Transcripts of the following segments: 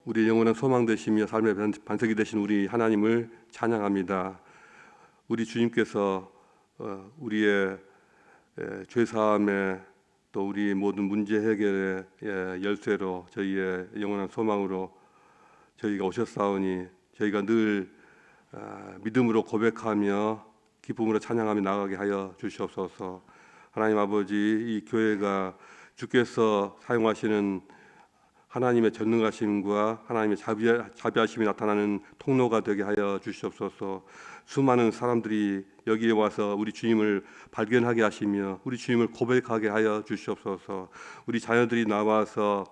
우리 영원한 소망 되시며 삶의 반석이 되신 우리 하나님을 찬양합니다. 우리 주님께서 우리의 죄 사함에 또 우리 모든 문제 해결의 열쇠로 저희의 영원한 소망으로 저희가 오셨사오니 저희가 늘 믿음으로 고백하며 기쁨으로 찬양하며 나가게 하여 주시옵소서. 하나님 아버지, 이 교회가 주께서 사용하시는 하나님의 전능하심과 하나님의 자비하심이 나타나는 통로가 되게 하여 주시옵소서. 수많은 사람들이 여기에 와서 우리 주님을 발견하게 하시며 우리 주님을 고백하게 하여 주시옵소서. 우리 자녀들이 나와서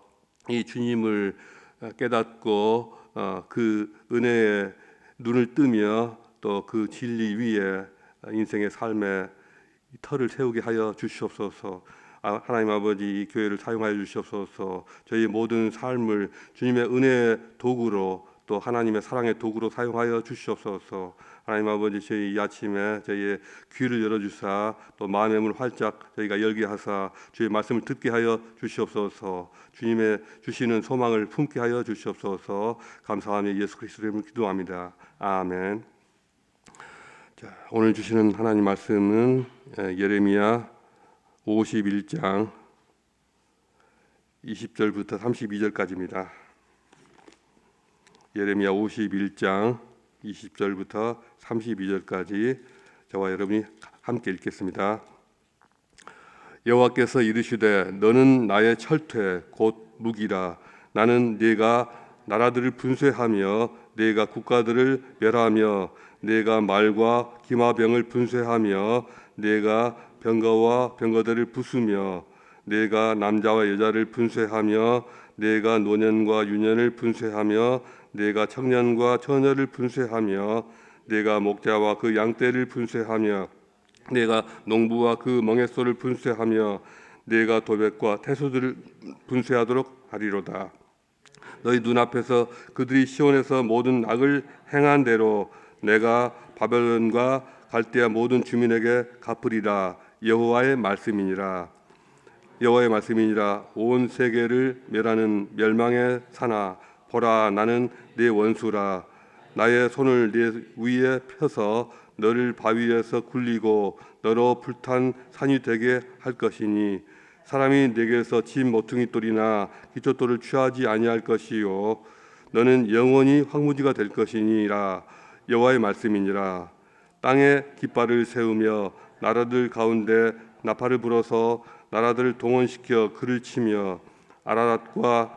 이 주님을 깨닫고 그 은혜에 눈을 뜨며 또 그 진리 위에 인생의 삶의 터를 세우게 하여 주시옵소서. 하나님 아버지, 이 교회를 사용하여 주시옵소서. 저희 모든 삶을 주님의 은혜의 도구로 또 하나님의 사랑의 도구로 사용하여 주시옵소서. 하나님 아버지, 저희 이 아침에 저희의 귀를 열어주사 또 마음의 문을 활짝 저희가 열게 하사 주의 말씀을 듣게 하여 주시옵소서. 주님의 주시는 소망을 품게 하여 주시옵소서. 감사하며 예수 그리스도의 이름으로 기도합니다. 아멘. 자, 오늘 주시는 하나님 말씀은 예레미야 51장 20절부터 32절까지입니다. 예레미야 51장 20절부터 32절까지 저와 여러분이 함께 읽겠습니다. 여호와께서 이르시되 너는 나의 철퇴 곧 무기라. 나는 네가 나라들을 분쇄하며 네가 국가들을 멸하며 네가 말과 기마병을 분쇄하며 네가 병거와 병거들을 부수며 네가 남자와 여자를 분쇄하며 네가 노년과 유년을 분쇄하며 네가 청년과 처녀를 분쇄하며 네가 목자와 그 양떼를 분쇄하며 네가 농부와 그 멍에소를 분쇄하며 네가 도백과 태소들을 분쇄하도록 하리로다. 너희 눈앞에서 그들이 시온에서 모든 악을 행한 대로 내가 바벨론과 갈대아 모든 주민에게 갚으리라. 여호와의 말씀이니라. 여호와의 말씀이니라. 온 세계를 멸하는 멸망의 산아, 보라, 나는 네 원수라. 나의 손을 네 위에 펴서 너를 바위에서 굴리고 너로 불탄 산이 되게 할 것이니 사람이 네게서 집 모퉁이 돌이나 기초돌을 취하지 아니할 것이요 너는 영원히 황무지가 될 것이니라. 여호와의 말씀이니라. 땅에 깃발을 세우며 나라들 가운데 나팔을 불어서 나라들을 동원시켜 그를 치며 아라랏과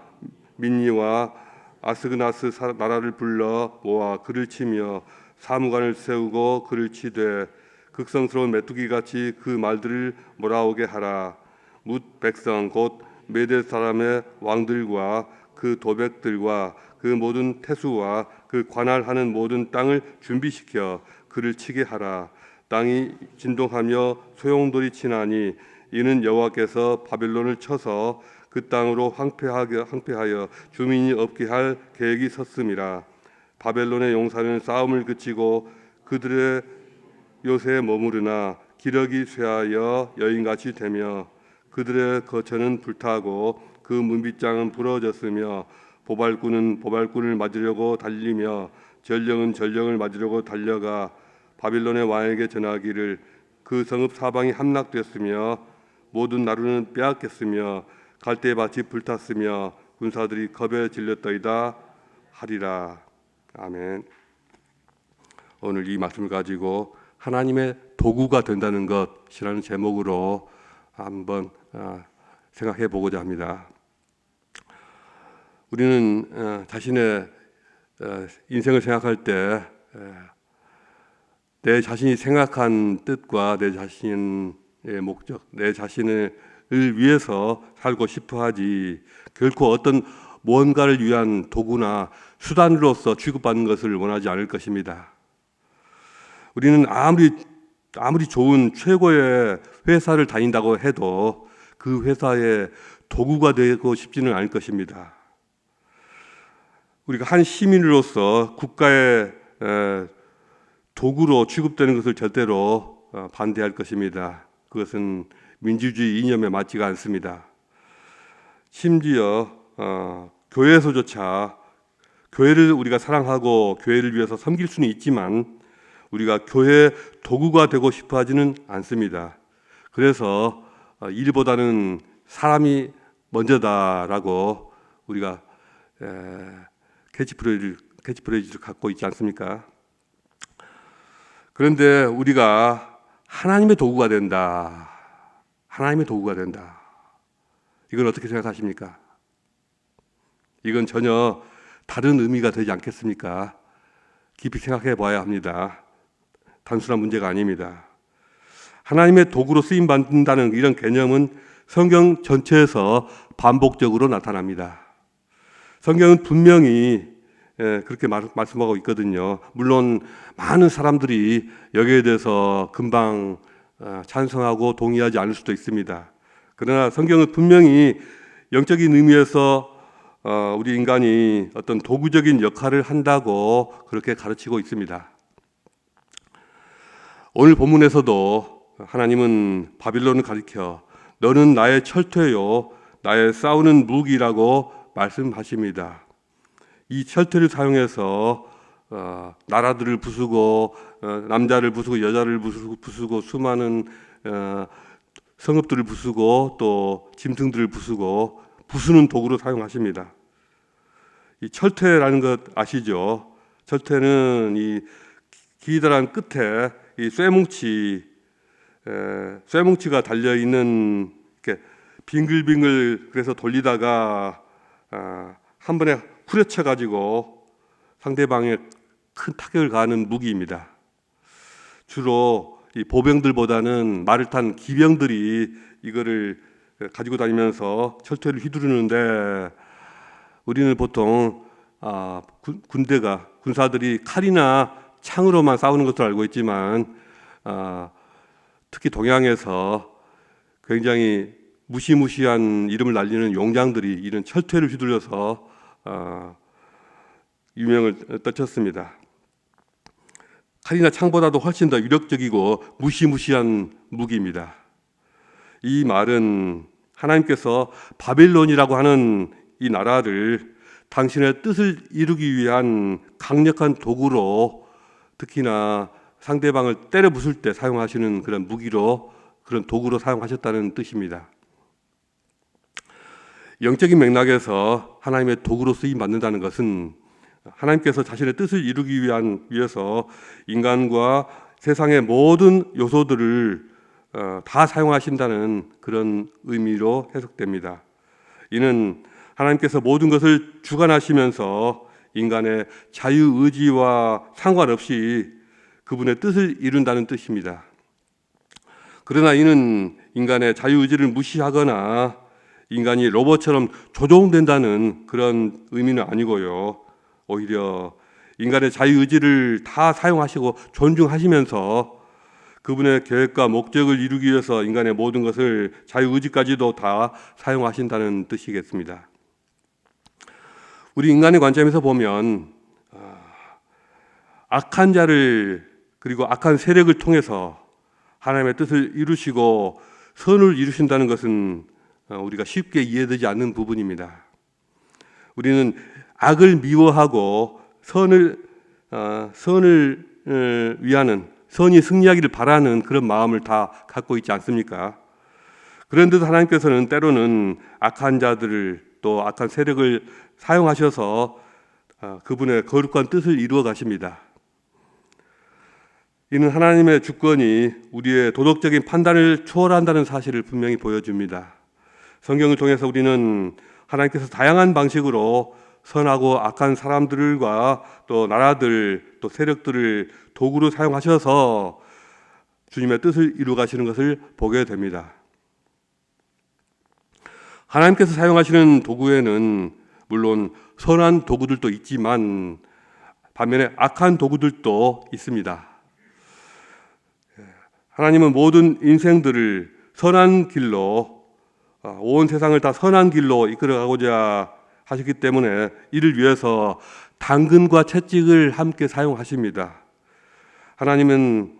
민니와 아스그나스 나라를 불러 모아 그를 치며 사무관을 세우고 그를 치되 극성스러운 메뚜기같이 그 말들을 몰아오게 하라. 뭇 백성 곧 메대 사람의 왕들과 그 도백들과 그 모든 태수와 그 관할하는 모든 땅을 준비시켜 그를 치게 하라. 땅이 진동하며 소용돌이 치나니 이는 여호와께서 바벨론을 쳐서 그 땅으로 황폐하여 주민이 없게 할 계획이 섰음이라. 바벨론의 용사는 싸움을 그치고 그들의 요새에 머무르나 기력이 쇠하여 여인같이 되며 그들의 거처는 불타고 그 문빗장은 부러졌으며 보발꾼은 보발꾼을 맞으려고 달리며 전령은 전령을 맞으려고 달려가 바빌론의 왕에게 전하기를 그 성읍 사방이 함락되었으며 모든 나루는 빼앗겼으며 갈대 밭이 불탔으며 군사들이 겁에 질렸더이다 하리라. 아멘. 오늘 이 말씀을 가지고 하나님의 도구가 된다는 것이라는 제목으로 한번 생각해 보고자 합니다. 우리는 자신의 인생을 생각할 때 내 자신이 생각한 뜻과 내 자신의 목적, 내 자신을 위해서 살고 싶어 하지 결코 어떤 무언가를 위한 도구나 수단으로서 취급받는 것을 원하지 않을 것입니다. 우리는 아무리 좋은 최고의 회사를 다닌다고 해도 그 회사의 도구가 되고 싶지는 않을 것입니다. 우리가 한 시민으로서 국가의 도구로 취급되는 것을 절대로 반대할 것입니다. 그것은 민주주의 이념에 맞지가 않습니다. 심지어 교회에서조차 교회를 우리가 사랑하고 교회를 위해서 섬길 수는 있지만 우리가 교회의 도구가 되고 싶어 하지는 않습니다. 그래서 일보다는 사람이 먼저다라고 우리가 캐치프레이즈를 갖고 있지 않습니까? 그런데 우리가 하나님의 도구가 된다. 하나님의 도구가 된다. 이건 어떻게 생각하십니까? 이건 전혀 다른 의미가 되지 않겠습니까? 깊이 생각해 봐야 합니다. 단순한 문제가 아닙니다. 하나님의 도구로 쓰임 받는다는 이런 개념은 성경 전체에서 반복적으로 나타납니다. 성경은 분명히 그렇게 말씀하고 있거든요. 물론 많은 사람들이 여기에 대해서 금방 찬성하고 동의하지 않을 수도 있습니다. 그러나 성경은 분명히 영적인 의미에서 우리 인간이 어떤 도구적인 역할을 한다고 그렇게 가르치고 있습니다. 오늘 본문에서도 하나님은 바빌론을 가리켜 너는 나의 철퇴요 나의 싸우는 무기라고 말씀하십니다. 이 철퇴를 사용해서 나라들을 부수고 남자를 부수고 여자를 부수고 수많은 성읍들을 부수고 또 짐승들을 부수고 부수는 도구로 사용하십니다. 이 철퇴라는 것 아시죠? 철퇴는 이 기다란 끝에 이 쇠뭉치가 달려 있는 이렇게 빙글빙글 그래서 돌리다가 한 번에 후려쳐 가지고 상대방에 큰 타격을 가하는 무기입니다. 주로 이 보병들보다는 말을 탄 기병들이 이거를 가지고 다니면서 철퇴를 휘두르는데 우리는 보통 군사들이 칼이나 창으로만 싸우는 것으로 알고 있지만 특히 동양에서 굉장히 무시무시한 이름을 날리는 용장들이 이런 철퇴를 휘둘려서 유명을 떨쳤습니다. 칼이나 창보다도 훨씬 더 위력적이고 무시무시한 무기입니다. 이 말은 하나님께서 바벨론이라고 하는 이 나라를 당신의 뜻을 이루기 위한 강력한 도구로 특히나 상대방을 때려 부술 때 사용하시는 그런 무기로 그런 도구로 사용하셨다는 뜻입니다. 영적인 맥락에서 하나님의 도구로 쓰임 받는다는 것은 하나님께서 자신의 뜻을 이루기 위해서 인간과 세상의 모든 요소들을 다 사용하신다는 그런 의미로 해석됩니다. 이는 하나님께서 모든 것을 주관하시면서 인간의 자유의지와 상관없이 그분의 뜻을 이룬다는 뜻입니다. 그러나 이는 인간의 자유의지를 무시하거나 인간이 로봇처럼 조종된다는 그런 의미는 아니고요. 오히려 인간의 자유의지를 다 사용하시고 존중하시면서 그분의 계획과 목적을 이루기 위해서 인간의 모든 것을 자유의지까지도 다 사용하신다는 뜻이겠습니다. 우리 인간의 관점에서 보면 악한 자를 그리고 악한 세력을 통해서 하나님의 뜻을 이루시고 선을 이루신다는 것은 우리가 쉽게 이해되지 않는 부분입니다. 우리는 악을 미워하고 선을 위하는 선이 승리하기를 바라는 그런 마음을 다 갖고 있지 않습니까? 그런데도 하나님께서는 때로는 악한 자들을 또 악한 세력을 사용하셔서 그분의 거룩한 뜻을 이루어 가십니다. 이는 하나님의 주권이 우리의 도덕적인 판단을 초월한다는 사실을 분명히 보여줍니다. 성경을 통해서 우리는 하나님께서 다양한 방식으로 선하고 악한 사람들과 또 나라들 또 세력들을 도구로 사용하셔서 주님의 뜻을 이루어 가시는 것을 보게 됩니다. 하나님께서 사용하시는 도구에는 물론 선한 도구들도 있지만 반면에 악한 도구들도 있습니다. 하나님은 모든 인생들을 선한 길로 온 세상을 다 선한 길로 이끌어가고자 하셨기 때문에 이를 위해서 당근과 채찍을 함께 사용하십니다. 하나님은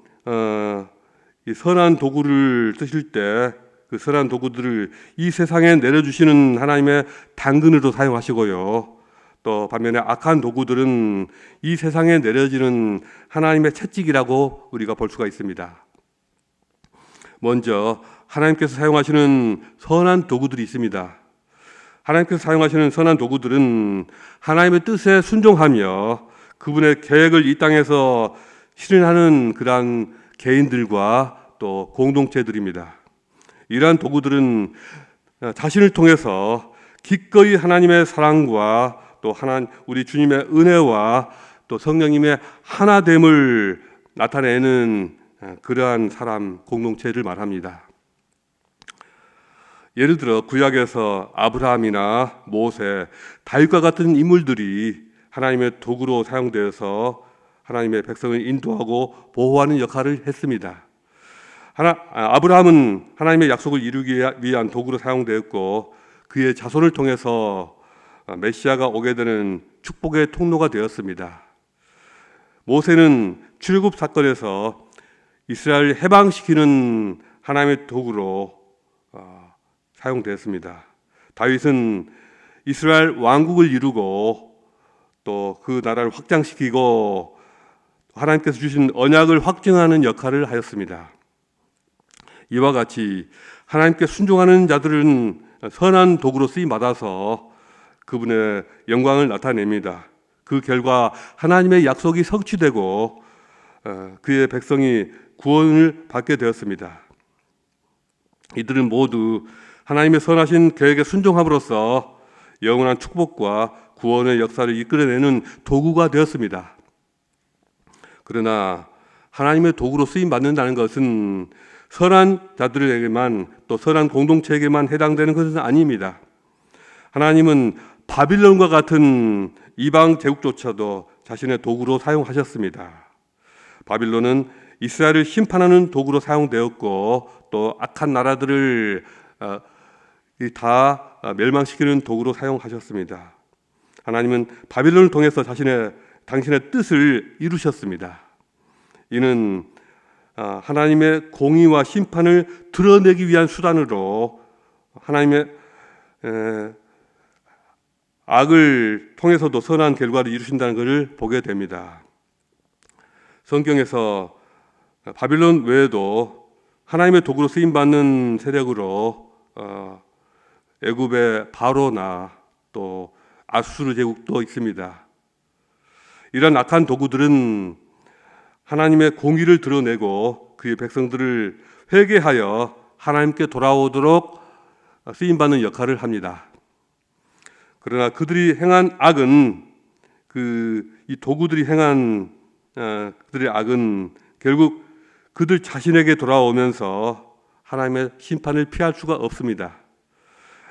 이 선한 도구를 쓰실 때 그 선한 도구들을 이 세상에 내려주시는 하나님의 당근으로 사용하시고요. 또 반면에 악한 도구들은 이 세상에 내려지는 하나님의 채찍이라고 우리가 볼 수가 있습니다. 먼저 하나님께서 사용하시는 선한 도구들이 있습니다. 하나님께서 사용하시는 선한 도구들은 하나님의 뜻에 순종하며 그분의 계획을 이 땅에서 실현하는 그러한 개인들과 또 공동체들입니다. 이러한 도구들은 자신을 통해서 기꺼이 하나님의 사랑과 또 우리 주님의 은혜와 또 성령님의 하나됨을 나타내는 그러한 사람 공동체를 말합니다. 예를 들어 구약에서 아브라함이나 모세, 다윗과 같은 인물들이 하나님의 도구로 사용되어서 하나님의 백성을 인도하고 보호하는 역할을 했습니다. 아브라함은 하나님의 약속을 이루기 위한 도구로 사용되었고 그의 자손을 통해서 메시아가 오게 되는 축복의 통로가 되었습니다. 모세는 출애굽 사건에서 이스라엘을 해방시키는 하나님의 도구로 사용되었습니다. 다윗은 이스라엘 왕국을 이루고 또 그 나라를 확장시키고 하나님께서 주신 언약을 확증하는 역할을 하였습니다. 이와 같이 하나님께 순종하는 자들은 선한 도구로 쓰임받아서 그분의 영광을 나타냅니다. 그 결과 하나님의 약속이 성취되고 그의 백성이 구원을 받게 되었습니다. 이들은 모두 하나님의 선하신 계획에 순종함으로써 영원한 축복과 구원의 역사를 이끌어내는 도구가 되었습니다. 그러나 하나님의 도구로 쓰임받는다는 것은 선한 자들에게만 또 선한 공동체에게만 해당되는 것은 아닙니다. 하나님은 바빌론과 같은 이방 제국조차도 자신의 도구로 사용하셨습니다. 바빌론은 이스라엘을 심판하는 도구로 사용되었고 또 악한 나라들을 다 멸망시키는 도구로 사용하셨습니다. 하나님은 바빌론을 통해서 당신의 뜻을 이루셨습니다. 이는 하나님의 공의와 심판을 드러내기 위한 수단으로 하나님의 악을 통해서도 선한 결과를 이루신다는 것을 보게 됩니다. 성경에서 바빌론 외에도 하나님의 도구로 쓰임받는 세력으로 애굽의 바로나 또 아수르 제국도 있습니다. 이런 악한 도구들은 하나님의 공의를 드러내고 그의 백성들을 회개하여 하나님께 돌아오도록 쓰임받는 역할을 합니다. 그러나 그들이 행한 악은 이 도구들이 행한 그들의 악은 결국 그들 자신에게 돌아오면서 하나님의 심판을 피할 수가 없습니다.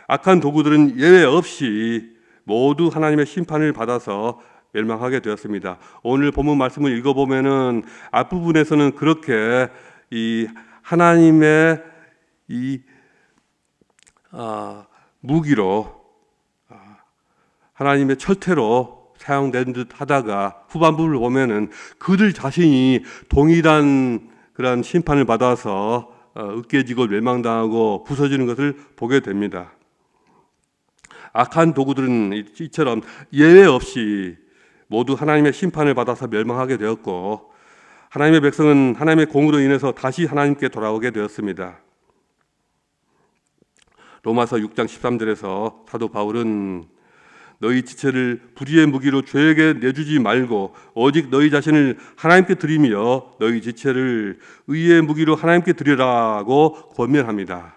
악한 도구들은 예외 없이 모두 하나님의 심판을 받아서 멸망하게 되었습니다. 오늘 본문 말씀을 읽어보면은 앞부분에서는 그렇게 이 하나님의 무기로 하나님의 철퇴로 사용된 듯 하다가 후반부를 보면은 그들 자신이 동일한 그런 심판을 받아서 으깨지고 멸망당하고 부서지는 것을 보게 됩니다. 악한 도구들은 이처럼 예외 없이 모두 하나님의 심판을 받아서 멸망하게 되었고 하나님의 백성은 하나님의 공으로 인해서 다시 하나님께 돌아오게 되었습니다. 로마서 6장 13절에서 사도 바울은 너희 지체를 불의의 무기로 죄에게 내주지 말고 오직 너희 자신을 하나님께 드리며 너희 지체를 의의 무기로 하나님께 드리라고 권면합니다.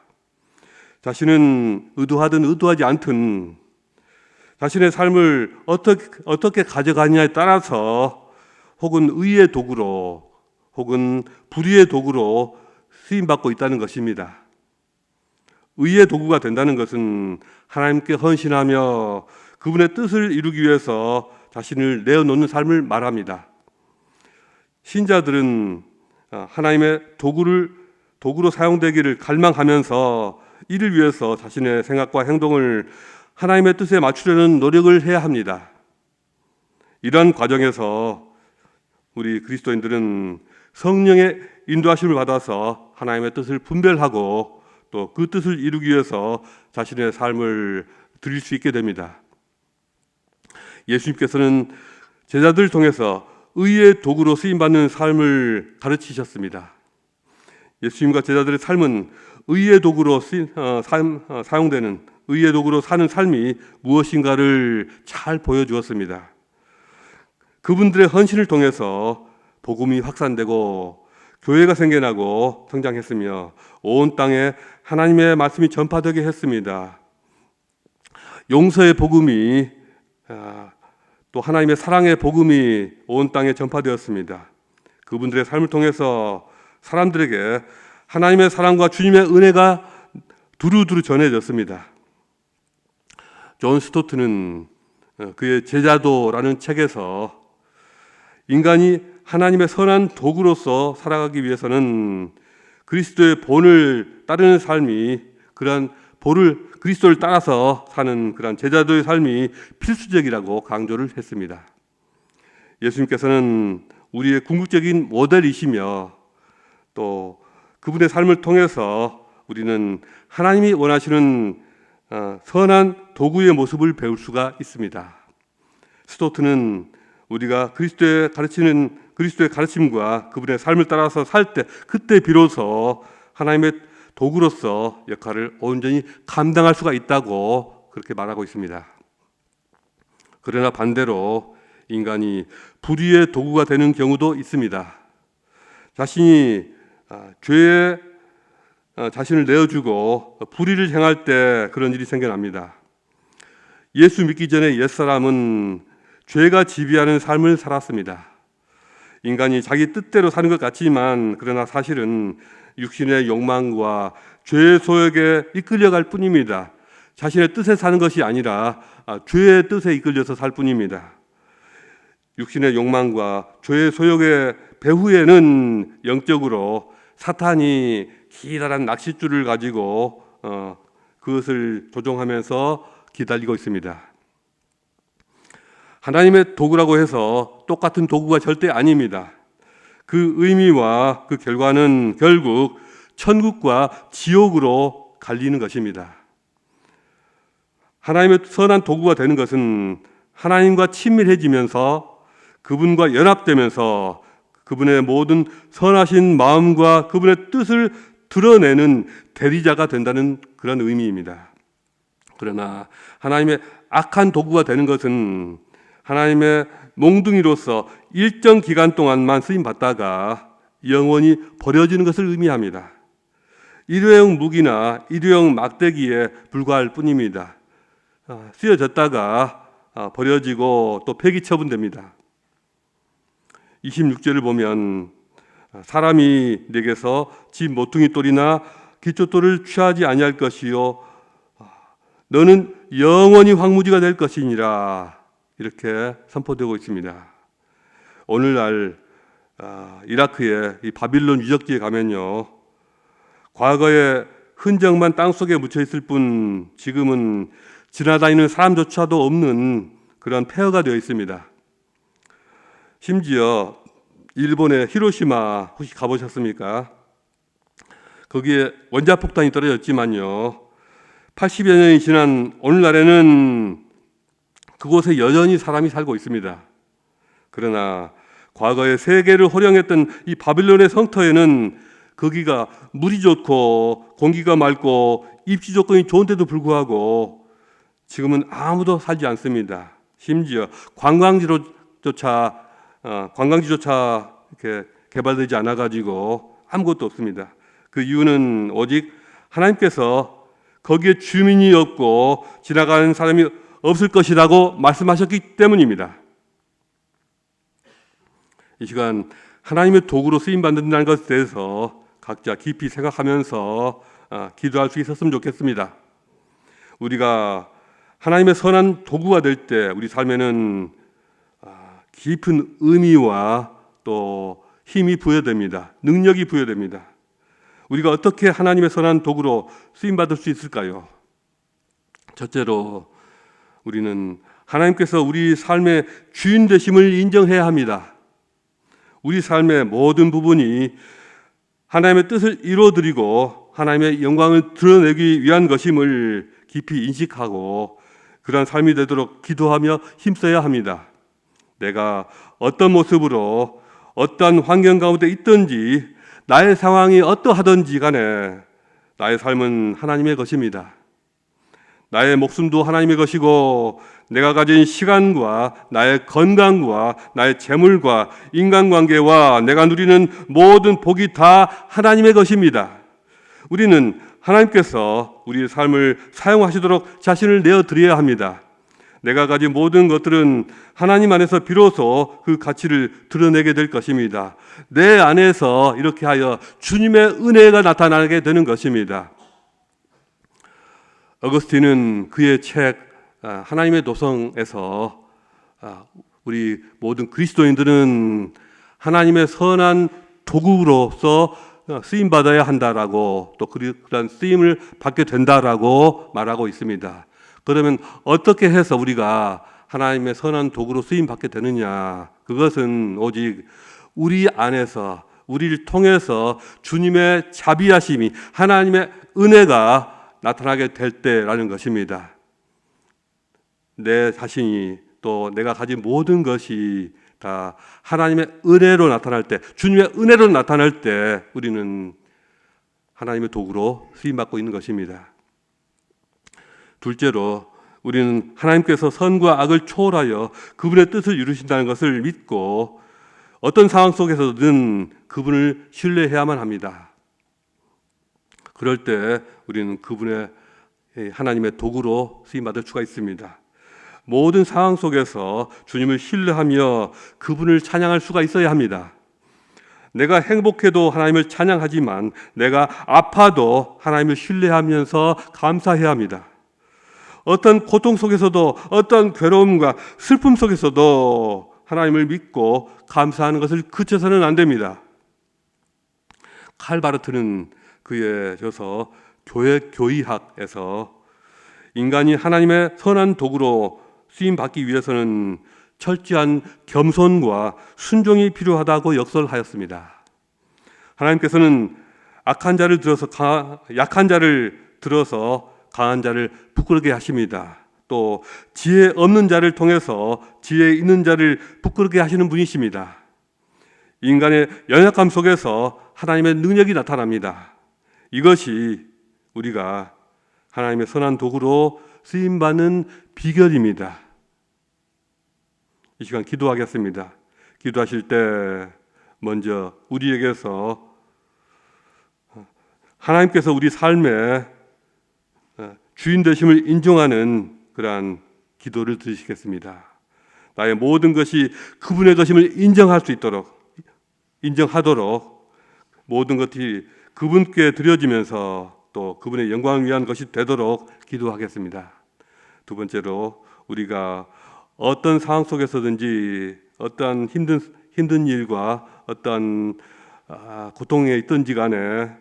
자신은 의도하든 의도하지 않든 자신의 삶을 어떻게 가져가느냐에 따라서 혹은 의의 도구로 혹은 불의의 도구로 쓰임받고 있다는 것입니다. 의의 도구가 된다는 것은 하나님께 헌신하며 그분의 뜻을 이루기 위해서 자신을 내어놓는 삶을 말합니다. 신자들은 하나님의 도구로 사용되기를 갈망하면서 이를 위해서 자신의 생각과 행동을 하나님의 뜻에 맞추려는 노력을 해야 합니다. 이러한 과정에서 우리 그리스도인들은 성령의 인도하심을 받아서 하나님의 뜻을 분별하고 또 그 뜻을 이루기 위해서 자신의 삶을 드릴 수 있게 됩니다. 예수님께서는 제자들을 통해서 의의 도구로 쓰임받는 삶을 가르치셨습니다. 예수님과 제자들의 삶은 의의 도구로 사용되는 의의 도구로 사는 삶이 무엇인가를 잘 보여주었습니다. 그분들의 헌신을 통해서 복음이 확산되고 교회가 생겨나고 성장했으며 온 땅에 하나님의 말씀이 전파되게 했습니다. 용서의 복음이 또 하나님의 사랑의 복음이 온 땅에 전파되었습니다. 그분들의 삶을 통해서 사람들에게 하나님의 사랑과 주님의 은혜가 두루두루 전해졌습니다. 존 스토트는 그의 제자도라는 책에서 인간이 하나님의 선한 도구로서 살아가기 위해서는 그리스도의 본을 따르는 삶이 그러한 그리스도를 따라서 사는 그러한 제자도의 삶이 필수적이라고 강조를 했습니다. 예수님께서는 우리의 궁극적인 모델이시며 또 그분의 삶을 통해서 우리는 하나님이 원하시는 선한 도구의 모습을 배울 수가 있습니다. 스토트는 우리가 그리스도의 가르침과 그분의 삶을 따라서 살 때 그때 비로소 하나님의 도구로서 역할을 온전히 감당할 수가 있다고 그렇게 말하고 있습니다. 그러나 반대로 인간이 불의의 도구가 되는 경우도 있습니다. 자신이 죄에 자신을 내어주고 불의를 행할 때 그런 일이 생겨납니다. 예수 믿기 전에 옛사람은 죄가 지배하는 삶을 살았습니다. 인간이 자기 뜻대로 사는 것 같지만 그러나 사실은 육신의 욕망과 죄의 소욕에 이끌려갈 뿐입니다. 자신의 뜻에 사는 것이 아니라 죄의 뜻에 이끌려서 살 뿐입니다. 육신의 욕망과 죄의 소욕의 배후에는 영적으로 사탄이 기다란 낚싯줄을 가지고 그것을 조종하면서 기다리고 있습니다. 하나님의 도구라고 해서 똑같은 도구가 절대 아닙니다. 그 의미와 그 결과는 결국 천국과 지옥으로 갈리는 것입니다. 하나님의 선한 도구가 되는 것은 하나님과 친밀해지면서 그분과 연합되면서 그분의 모든 선하신 마음과 그분의 뜻을 드러내는 대리자가 된다는 그런 의미입니다. 그러나 하나님의 악한 도구가 되는 것은 하나님의 몽둥이로서 일정 기간 동안만 쓰임받다가 영원히 버려지는 것을 의미합니다. 일회용 무기나 일회용 막대기에 불과할 뿐입니다. 쓰여졌다가 버려지고 또 폐기 처분됩니다. 26절을 보면 사람이 내게서 집 모퉁이 돌이나 기초돌을 취하지 아니할 것이요 너는 영원히 황무지가 될 것이니라 이렇게 선포되고 있습니다. 오늘날 이라크의 이 바빌론 유적지에 가면요 과거의 흔적만 땅속에 묻혀 있을 뿐 지금은 지나다니는 사람조차도 없는 그런 폐허가 되어 있습니다. 심지어 일본의 히로시마 혹시 가보셨습니까? 거기에 원자폭탄이 떨어졌지만요 80여 년이 지난 오늘날에는 그곳에 여전히 사람이 살고 있습니다. 그러나 과거에 세계를 호령했던 이 바빌론의 성터에는 거기가 물이 좋고 공기가 맑고 입지 조건이 좋은데도 불구하고 지금은 아무도 살지 않습니다. 심지어 관광지조차 이렇게 개발되지 않아 가지고 아무것도 없습니다. 그 이유는 오직 하나님께서 거기에 주민이 없고 지나가는 사람이 없을 것이라고 말씀하셨기 때문입니다. 이 시간 하나님의 도구로 쓰임 받는다는 것에 대해서 각자 깊이 생각하면서 기도할 수 있었으면 좋겠습니다. 우리가 하나님의 선한 도구가 될 때 우리 삶에는 깊은 의미와 또 힘이 부여됩니다. 능력이 부여됩니다. 우리가 어떻게 하나님의 선한 도구로 쓰임받을 수 있을까요? 첫째로 우리는 하나님께서 우리 삶의 주인 되심을 인정해야 합니다. 우리 삶의 모든 부분이 하나님의 뜻을 이루어드리고 하나님의 영광을 드러내기 위한 것임을 깊이 인식하고 그러한 삶이 되도록 기도하며 힘써야 합니다. 내가 어떤 모습으로 어떠한 환경 가운데 있든지 나의 상황이 어떠하든지 간에 나의 삶은 하나님의 것입니다. 나의 목숨도 하나님의 것이고 내가 가진 시간과 나의 건강과 나의 재물과 인간관계와 내가 누리는 모든 복이 다 하나님의 것입니다. 우리는 하나님께서 우리의 삶을 사용하시도록 자신을 내어드려야 합니다. 내가 가진 모든 것들은 하나님 안에서 비로소 그 가치를 드러내게 될 것입니다. 내 안에서 이렇게 하여 주님의 은혜가 나타나게 되는 것입니다. 어거스틴은 그의 책 하나님의 도성에서 우리 모든 그리스도인들은 하나님의 선한 도구로서 쓰임받아야 한다라고 또 그런 쓰임을 받게 된다라고 말하고 있습니다. 그러면 어떻게 해서 우리가 하나님의 선한 도구로 쓰임받게 되느냐? 그것은 오직 우리 안에서 우리를 통해서 주님의 자비하심이 하나님의 은혜가 나타나게 될 때라는 것입니다. 내 자신이 또 내가 가진 모든 것이 다 하나님의 은혜로 나타날 때, 주님의 은혜로 나타날 때 우리는 하나님의 도구로 쓰임받고 있는 것입니다. 둘째로 우리는 하나님께서 선과 악을 초월하여 그분의 뜻을 이루신다는 것을 믿고 어떤 상황 속에서든 그분을 신뢰해야만 합니다. 그럴 때 우리는 그분의 하나님의 도구로 쓰임받을 수가 있습니다. 모든 상황 속에서 주님을 신뢰하며 그분을 찬양할 수가 있어야 합니다. 내가 행복해도 하나님을 찬양하지만 내가 아파도 하나님을 신뢰하면서 감사해야 합니다. 어떤 고통 속에서도 어떤 괴로움과 슬픔 속에서도 하나님을 믿고 감사하는 것을 그쳐서는 안 됩니다. 칼 바르트는 그의 저서 교회 교의학에서 인간이 하나님의 선한 도구로 쓰임받기 위해서는 철저한 겸손과 순종이 필요하다고 역설하였습니다. 하나님께서는 약한 자를 들어서 강한 자를 부끄럽게 하십니다. 또 지혜 없는 자를 통해서 지혜 있는 자를 부끄럽게 하시는 분이십니다. 인간의 연약함 속에서 하나님의 능력이 나타납니다. 이것이 우리가 하나님의 선한 도구로 쓰임받는 비결입니다. 이 시간 기도하겠습니다. 기도하실 때 먼저 우리에게서 하나님께서 우리 삶의 주인 되심을 인정하는 그러한 기도를 드리시겠습니다. 나의 모든 것이 그분의 것임을 인정하도록 모든 것이 그분께 드려지면서 또 그분의 영광을 위한 것이 되도록 기도하겠습니다. 두 번째로 우리가 어떤 상황 속에서든지 어떠한 힘든 일과 어떠한 고통에 있든지 간에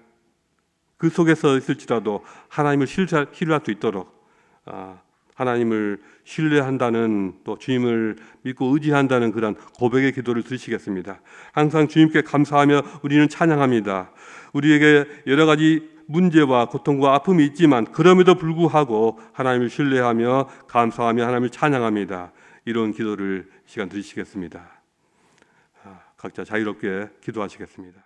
그 속에서 있을지라도 하나님을 신뢰할 수 있도록 하나님을 신뢰한다는 또 주님을 믿고 의지한다는 그런 고백의 기도를 드리시겠습니다. 항상 주님께 감사하며 우리는 찬양합니다. 우리에게 여러 가지 문제와 고통과 아픔이 있지만 그럼에도 불구하고 하나님을 신뢰하며 감사하며 하나님을 찬양합니다. 이런 기도를 시간 드리시겠습니다. 각자 자유롭게 기도하시겠습니다.